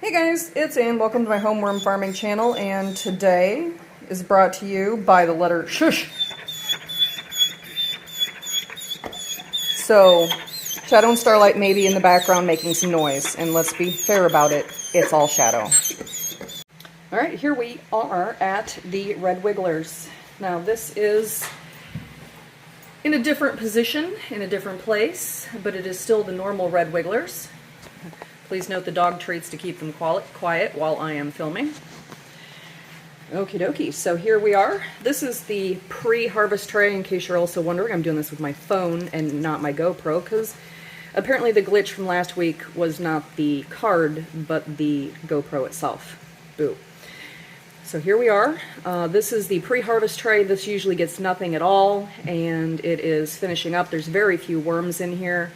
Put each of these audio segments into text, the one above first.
Hey guys, it's Ann. Welcome to my home worm farming channel, and today is brought to you by the letter shush. So, Shadow and Starlight may be in the background making some noise, and let's be fair about it, it's all Shadow. Alright, here we are at the Red Wigglers. Now this is in a different position, in a different place, but it is still the normal Red Wigglers. Please note the dog treats to keep them quiet while I am filming. Okie dokie, so here we are. This is the pre-harvest tray, in case you're also wondering. I'm doing this with my phone and not my GoPro, because apparently the glitch from last week was not the card, but the GoPro itself. Boo. So here we are. This is the pre-harvest tray. This usually gets nothing at all, and it is finishing up. There's very few worms in here.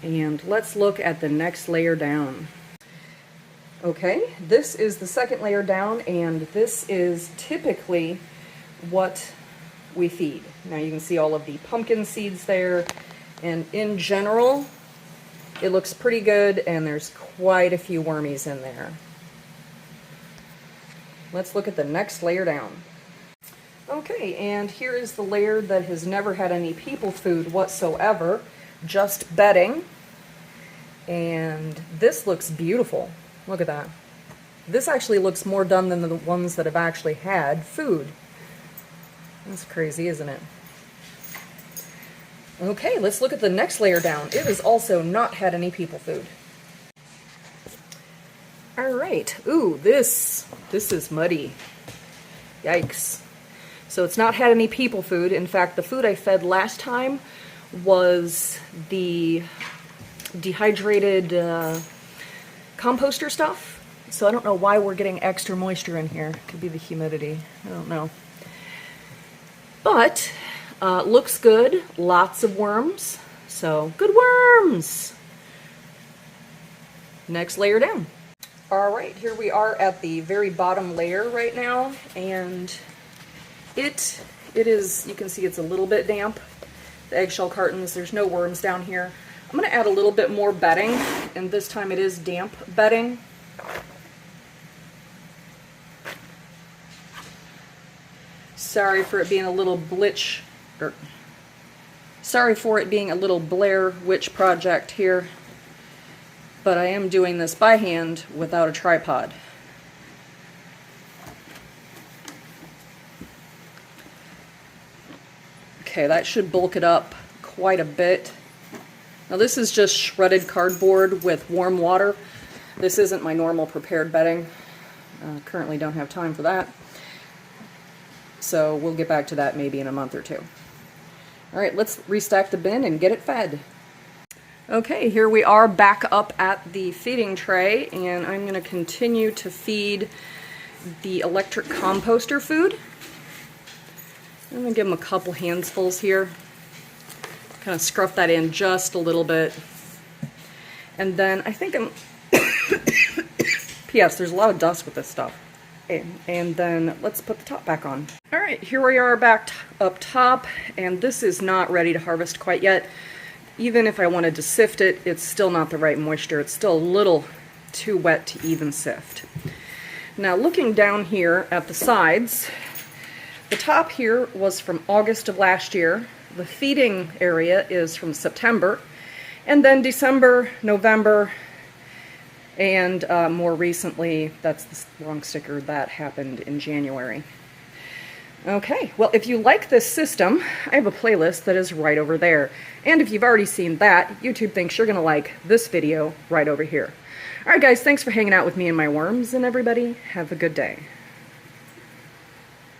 And let's look at the next layer down. Okay, this is the second layer down, and this is typically what we feed. Now you can see all of the pumpkin seeds there, and in general, it looks pretty good, and there's quite a few wormies in there. Let's look at the next layer down. Okay, and here is the layer that has never had any people food whatsoever, just bedding. And this looks beautiful. Look at that. This actually looks more done than the ones that have actually had food. That's crazy, isn't it? Okay, let's look at the next layer down. It has also not had any people food. Alright, ooh, this is muddy. Yikes. So it's not had any people food. In fact, the food I fed last time was the dehydrated composter stuff. So I don't know why we're getting extra moisture in here. Could be the humidity. I don't know. But looks good. Lots of worms. So good worms. Next layer down. Alright, here we are at the very bottom layer right now, and it is, you can see it's a little bit damp. The eggshell cartons, there's no worms down here. I'm going to add a little bit more bedding, and this time it is damp bedding. Sorry for it being a little sorry for it being a little Blair Witch project here. But I am doing this by hand without a tripod. Okay, that should bulk it up quite a bit. Now this is just shredded cardboard with warm water. This isn't my normal prepared bedding. Currently don't have time for that. So we'll get back to that maybe in a month or two. Alright, let's restack the bin and get it fed. Okay, here we are back up at the feeding tray, and I'm going to continue to feed the electric composter food. I'm going to give them a couple handsfuls here. Kind of scruff that in just a little bit. And then I think I'm... P.S. There's a lot of dust with this stuff. And then let's put the top back on. Alright, here we are back up top, and this is not ready to harvest quite yet. Even if I wanted to sift it, it's still not the right moisture. It's still a little too wet to even sift. Now looking down here at the sides, the top here was from August of last year. The feeding area is from September. And then December, November, and more recently, that's the wrong sticker, that happened in January. Okay, well, if you like this system, I have a playlist that is right over there. And if you've already seen that, YouTube thinks you're going to like this video right over here. Alright guys, thanks for hanging out with me and my worms, and everybody, have a good day.